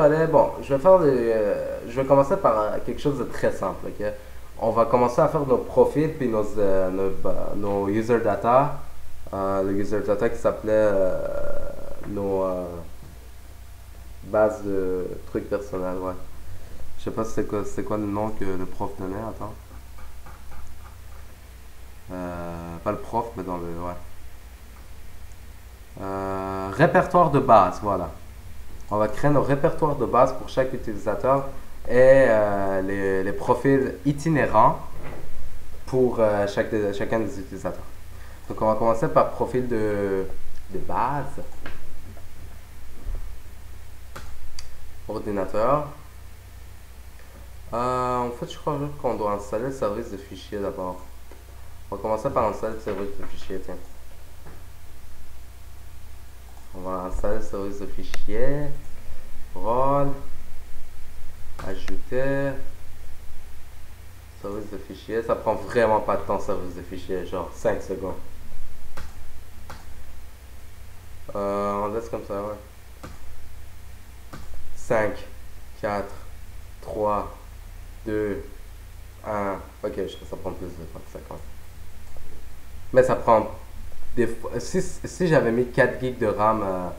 vais commencer par quelque chose de très simple. Okay? On va commencer à faire nos profils puis nos user data. Le user data qui s'appelait nos bases de trucs personnels. Ouais. Je sais pas c'est quoi le nom que le prof donnait. Attends. Pas le prof, mais dans le. Ouais. Répertoire de base, voilà. On va créer nos répertoires de base pour chaque utilisateur et les profils itinérants pour chacun des utilisateurs. Donc, on va commencer par profil de base. Ordinateur. En fait, je crois qu'on doit installer le service de fichiers d'abord. On va commencer par installer le service de fichiers, tiens. On va installer le service de fichiers. Rôle. Ajouter. Service de fichier. Ça prend vraiment pas de temps, service de fichier. Genre 5 secondes. On laisse comme ça, ouais. 5, 4, 3, 2, 1. Ok, je trouve que ça prend plus de temps que 50. Mais ça prend des fois. Si j'avais mis 4 gigs de RAM,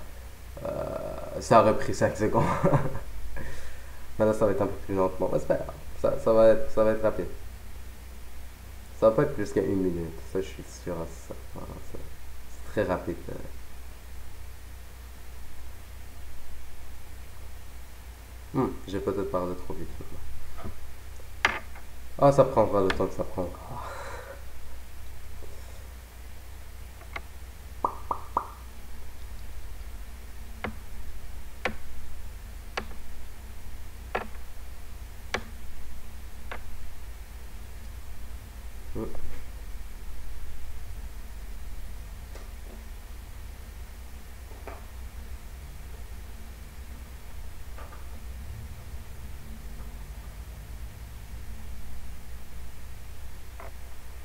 ça aurait pris 5 secondes. Mais là, ça va être un peu plus lentement. Mais c'est pas grave. Ça va être rapide. Ça va pas être plus qu'une minute. Ça, je suis sûr à ça. Voilà, c'est très rapide. J'ai peut-être parlé trop vite. Ah, ça prendra le temps que ça prend. Hmm.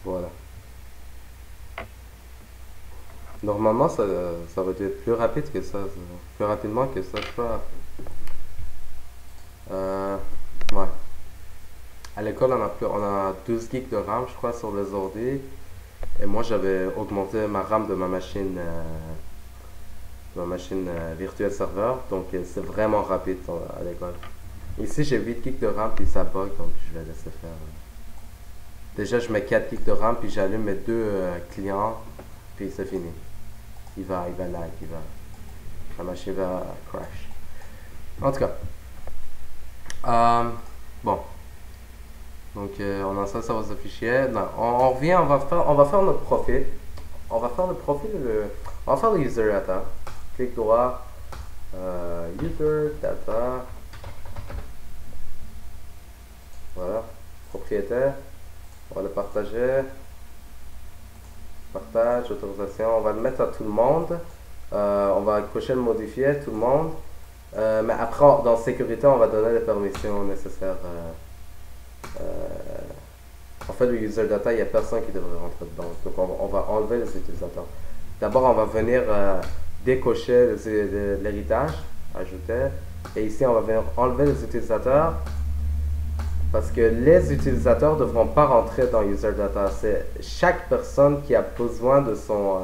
Voilà. Normalement, ça va être plus rapide que ça. Plus rapidement que ça, je crois. Ouais. À l'école, on a 12 gigs de RAM, je crois, sur les ordi. Et moi, j'avais augmenté ma RAM de ma machine virtuelle serveur. Donc, c'est vraiment rapide à l'école. Ici, j'ai 8 gigs de RAM, puis ça bug, donc je vais laisser faire. Déjà, je mets 4 gigs de RAM, puis j'allume mes deux clients, puis c'est fini. Il va lag, la machine va crash. En tout cas, bon. Donc, on a ça sur ce fichier. Non, on revient, on va faire notre profil. On va faire le profil, on va faire le user data. Clic droit, user data. Voilà, propriétaire. On va le partager. Partage, autorisation. On va le mettre à tout le monde. On va cocher le modifier, tout le monde. Mais après, dans sécurité, on va donner les permissions nécessaires. En fait, le user data, il n'y a personne qui devrait rentrer dedans. Donc, on va enlever les utilisateurs. D'abord, on va venir décocher l'héritage, ajouter. Et ici, on va venir enlever les utilisateurs. Parce que les utilisateurs ne devront pas rentrer dans user data. C'est chaque personne qui a besoin de son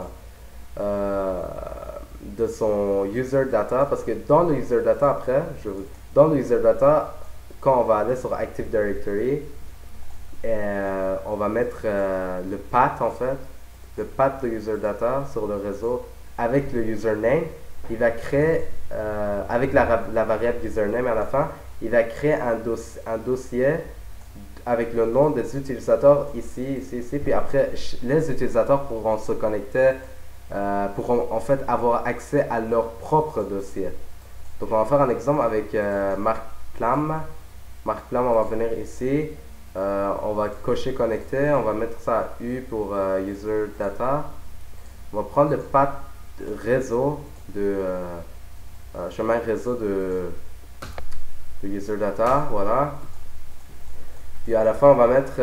user data. Parce que dans le user data, après, dans le user data, quand on va aller sur Active Directory, on va mettre le path en fait, le path de user data sur le réseau avec le username. Il va créer, avec la variable username à la fin, il va créer un dossier avec le nom des utilisateurs ici, puis après les utilisateurs pourront se connecter, pourront en fait avoir accès à leur propre dossier. Donc on va faire un exemple avec Marc Plam. Marc Plam, on va venir ici, on va cocher connecter, on va mettre ça à U pour user data. On va prendre le path réseau chemin réseau de user data, voilà. Puis à la fin, on va mettre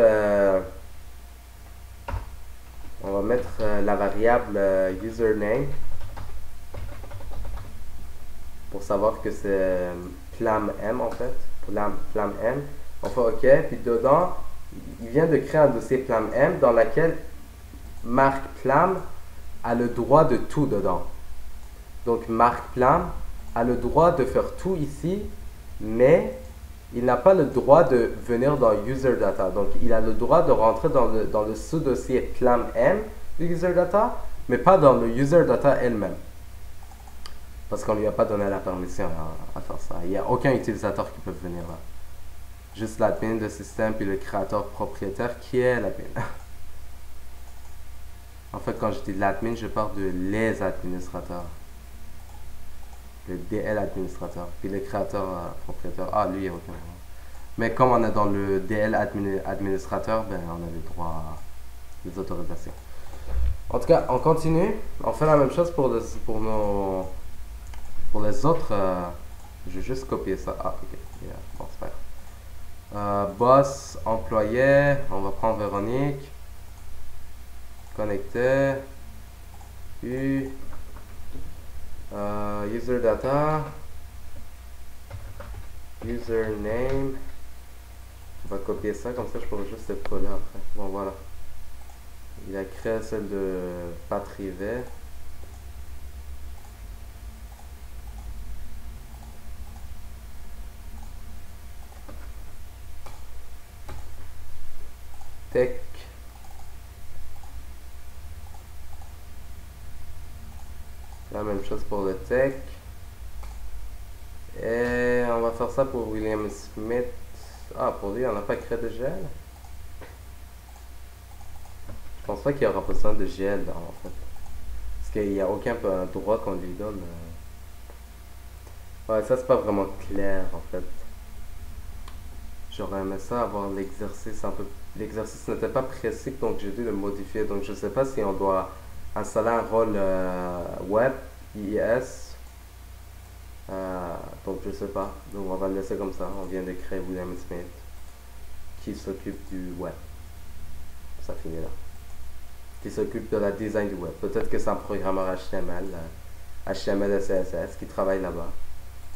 la variable username pour savoir que c'est plam m en fait, plam m. On fait OK, puis dedans, il vient de créer un dossier plam m dans lequel Marc Plam a le droit de tout dedans. Donc Marc Plam a le droit de faire tout ici, mais il n'a pas le droit de venir dans user data. Donc il a le droit de rentrer dans le sous-dossier plam m de user data, mais pas dans le user data elle-même. Parce qu'on lui a pas donné la permission à faire ça. Il n'y a aucun utilisateur qui peut venir là. Juste l'admin de système puis le créateur propriétaire qui est l'admin. En fait, quand je dis l'admin, je parle de les administrateurs. Le DL administrateur. Puis le créateur propriétaire. Ah, lui, il n'y a aucun. Mais comme on est dans le DL administrateur, ben, on a les droits, les autorisations. En tout cas, on continue. On fait la même chose pour les autres. Je vais juste copier ça. Ah, ok. Yeah. Bon, c'est pas grave. Boss, employé, on va prendre Véronique. Connecté. User data. Username. On va copier ça, comme ça je pourrais juste le coller après. Bon, voilà. Il a créé celle de Patrivet. Tech. La même chose pour le tech. Et on va faire ça pour William Smith. Ah, pour lui, on n'a pas créé de gel. Je pense pas qu'il y aura besoin de gel en fait. Parce qu'il n'y a aucun droit qu'on lui donne. Ouais, ça c'est pas vraiment clair en fait. J'aurais aimé ça avoir l'exercice un peu. L'exercice n'était pas précis donc j'ai dû le modifier. Donc je sais pas si on doit installer un rôle web, IIS. Donc je sais pas. Donc on va le laisser comme ça. On vient de créer William Smith qui s'occupe du web. Ça finit là. Qui s'occupe de la design du web. Peut-être que c'est un programmeur HTML, HTML et CSS qui travaille là-bas.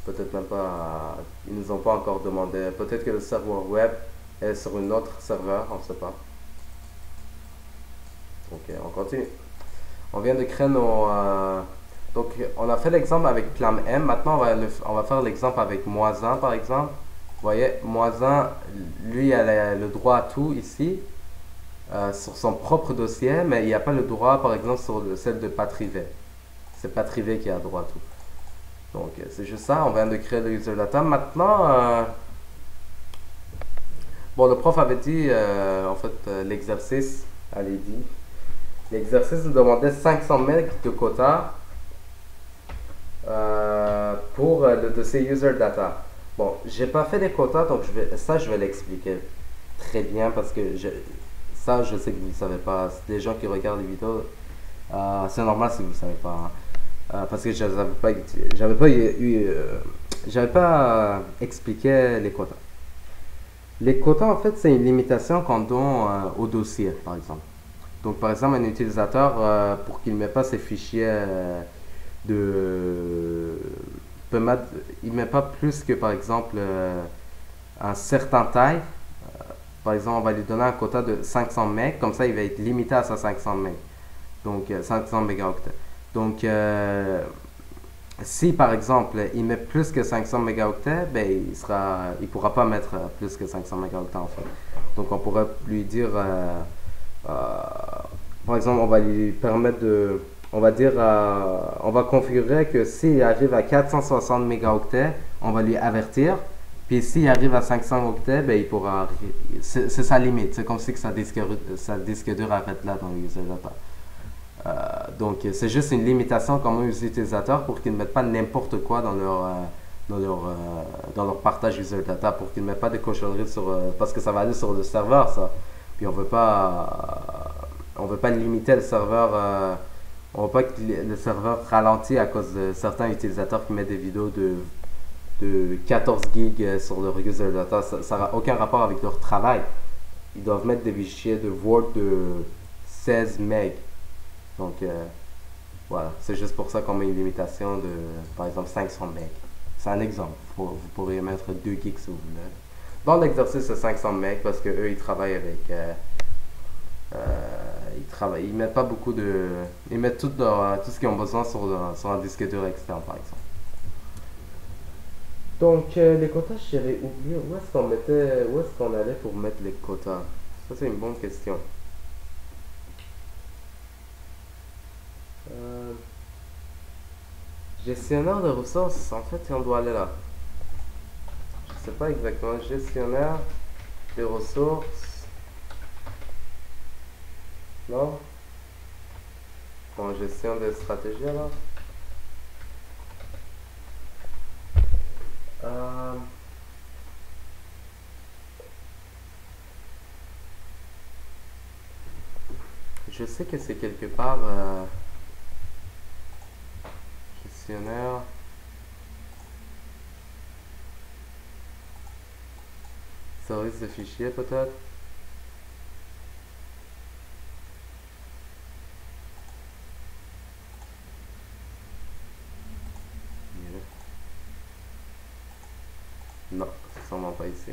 Peut-être même pas. Ils nous ont pas encore demandé. Peut-être que le serveur web est sur une autre serveur, on ne sait pas. Ok, on continue. On vient de créer nos. Donc, on a fait l'exemple avec clam M. Maintenant, on va faire l'exemple avec Moisin, par exemple. Vous voyez, Moisin, lui, a le droit à tout ici, sur son propre dossier, mais il n'y a pas le droit, par exemple, sur celle de Patrivet. C'est Patrivet qui a droit à tout. Donc, c'est juste ça. On vient de créer le user data. Maintenant, bon, le prof avait dit, en fait, l'exercice, allez, dit, l'exercice nous demandait 500 MB de quota pour le dossier user data. Bon, j'ai pas fait les quotas, donc je vais l'expliquer très bien parce que ça, je sais que vous ne savez pas. Les gens qui regardent les vidéos, c'est normal si vous ne savez pas. Parce que j'avais pas expliqué les quotas. Les quotas, en fait, c'est une limitation qu'on donne au dossier, par exemple. Donc, par exemple, un utilisateur, pour qu'il ne mette pas ses fichiers de... il ne met pas plus que, par exemple, un certain taille. Par exemple, on va lui donner un quota de 500 MB, comme ça, il va être limité à sa 500 MB. Donc, 500 mégaoctets. Donc, si par exemple il met plus que 500 mégaoctets, ben, il pourra pas mettre plus que 500 mégaoctets en fait. Donc on pourrait lui dire, euh, par exemple, on va lui permettre de, on va dire, on va configurer que s'il arrive à 460 mégaoctets, on va lui avertir. Puis s'il arrive à 500 octets, ben, il pourra, c'est sa limite. C'est comme si que sa disque dur arrête là dans le user data. Donc, c'est juste une limitation comme aux utilisateurs pour qu'ils ne mettent pas n'importe quoi dans leur partage user data, pour qu'ils ne mettent pas de cochonneries sur, parce que ça va aller sur le serveur, ça. Puis on veut pas limiter le serveur, on veut pas que le serveur ralentit à cause de certains utilisateurs qui mettent des vidéos de 14 gigs sur leur user data. Ça n'a aucun rapport avec leur travail. Ils doivent mettre des fichiers de Word de 16 MB. Donc, voilà, c'est juste pour ça qu'on met une limitation de, par exemple, 500 MB. C'est un exemple. Vous pourriez mettre 2 gigs si vous voulez. Dans l'exercice, c'est 500 MB parce qu'eux, ils travaillent avec. Ils mettent pas beaucoup de. Ils mettent tout ce qu'ils ont besoin sur un disque dur externe, par exemple. Donc, les quotas, j'avais oublié. Où est-ce qu'on allait pour mettre les quotas? Ça, c'est une bonne question. Euh, Gestionnaire de ressources, en fait, on doit aller là. Je sais pas exactement. Gestionnaire des ressources. Non? Bon, gestion des stratégies alors. Euh, je sais que c'est quelque part. service de fichiers peut-être. Non, c'est sûrement pas ici.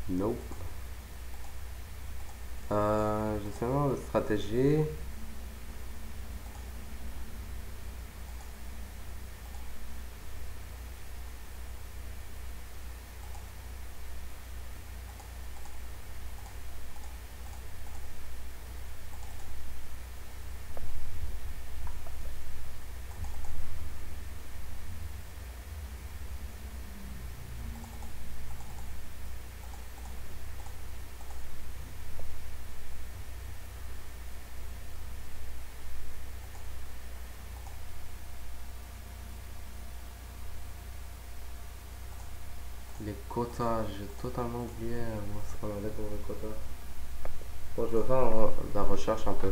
Nope. Gestion de stratégie. Les quotas, j'ai totalement oublié moi, ce qu'on avait pour les quotas. Bon, je vais faire la recherche un peu.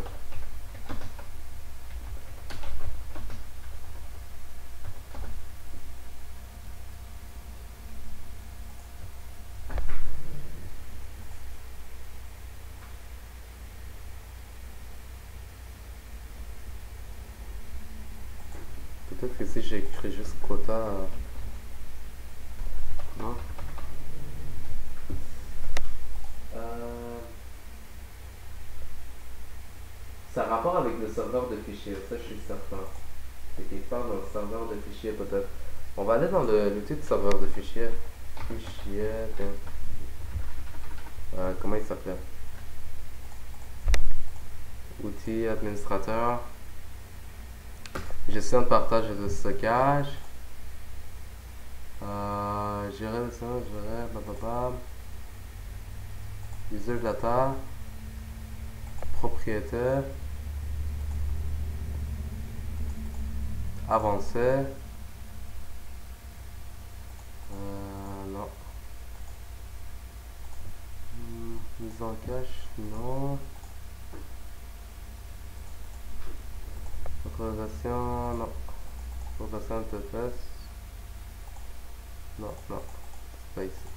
Peut-être que si j'ai écrit juste quota. Non. Ça a rapport avec le serveur de fichiers, ça je suis certain. C'est quelque part dans le serveur de fichiers peut-être. On va aller dans l'outil de serveur de fichiers. Fichier, comment il s'appelait? Outils, administrateur. Gestion de partage et de stockage. Gérer le serveur, gérer, blablabla. User data. Propriétaire. Avancé. Non. Mise en cache, non. Autorisation, non. Autorisation de TFS. Non, non. C'est pas ici.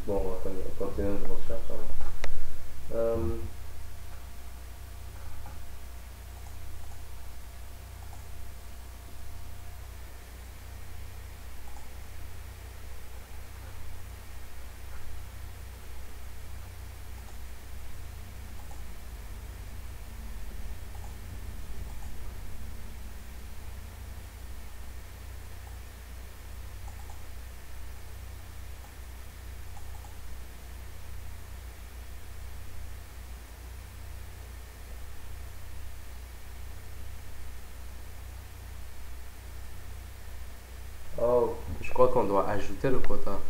Bon, on va continuer notre recherche. Oh, je crois qu'on doit ajouter le quota.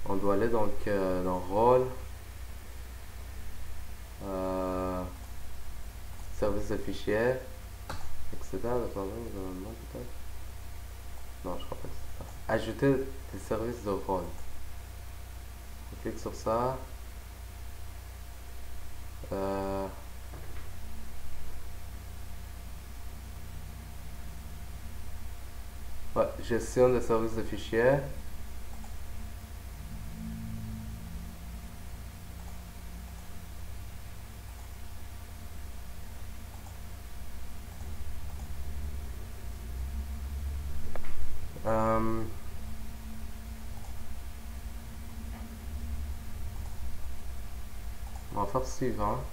On doit aller donc dans rôle, service de fichier, etc. Peut-être. Non, je crois pas que c'est ça. Ajouter des services de rôle. On clique sur ça. Ouais, gestion des services de fichiers. On va faire suivant.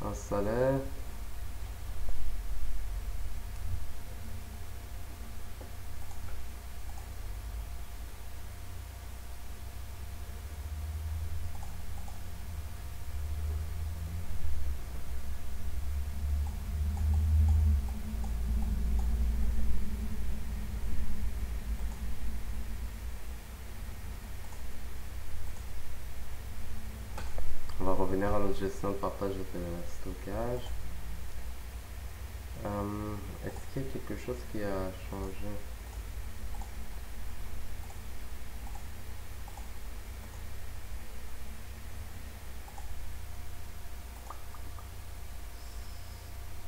Installer. On va revenir à notre gestion de partage de stockage. Est-ce qu'il y a quelque chose qui a changé?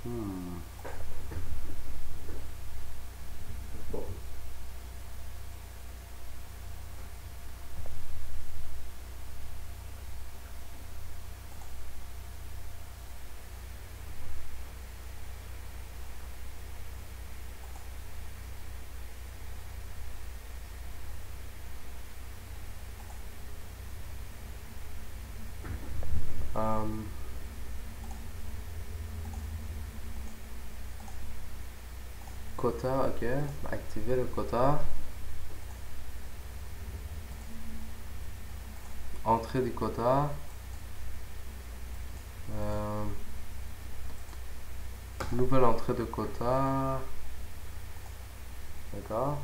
Hmm. Bon. Hum, Quota, ok. Activer le quota. Entrée du quota. Euh, Nouvelle entrée de quota. D'accord.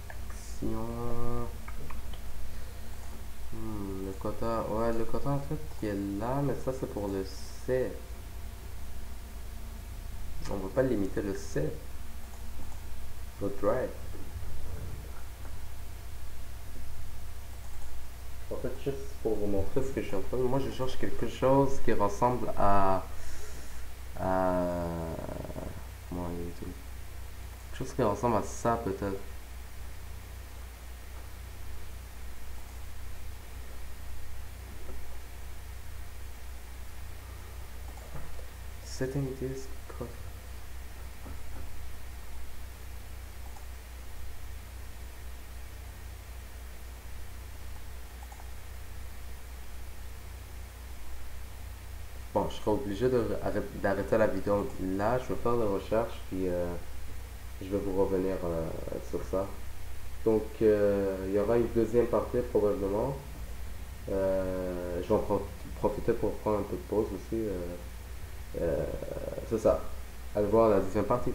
Action. Le quota. Ouais, le quota en fait qui est là, mais ça c'est pour le C. On ne va pas limiter le C. Le drive. En fait, juste pour vous montrer ce que je suis en train de... Moi, je cherche quelque chose qui ressemble à... Comment il est tout? Quelque chose qui ressemble à ça, peut-être. Setting this code. Bon, je serai obligé d'arrêter la vidéo là. Je vais faire des recherches, puis je vais vous revenir sur ça. Donc, il y aura une deuxième partie probablement. Je vais en profiter pour prendre un peu de pause aussi. C'est ça. Allez voir la deuxième partie.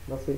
Merci.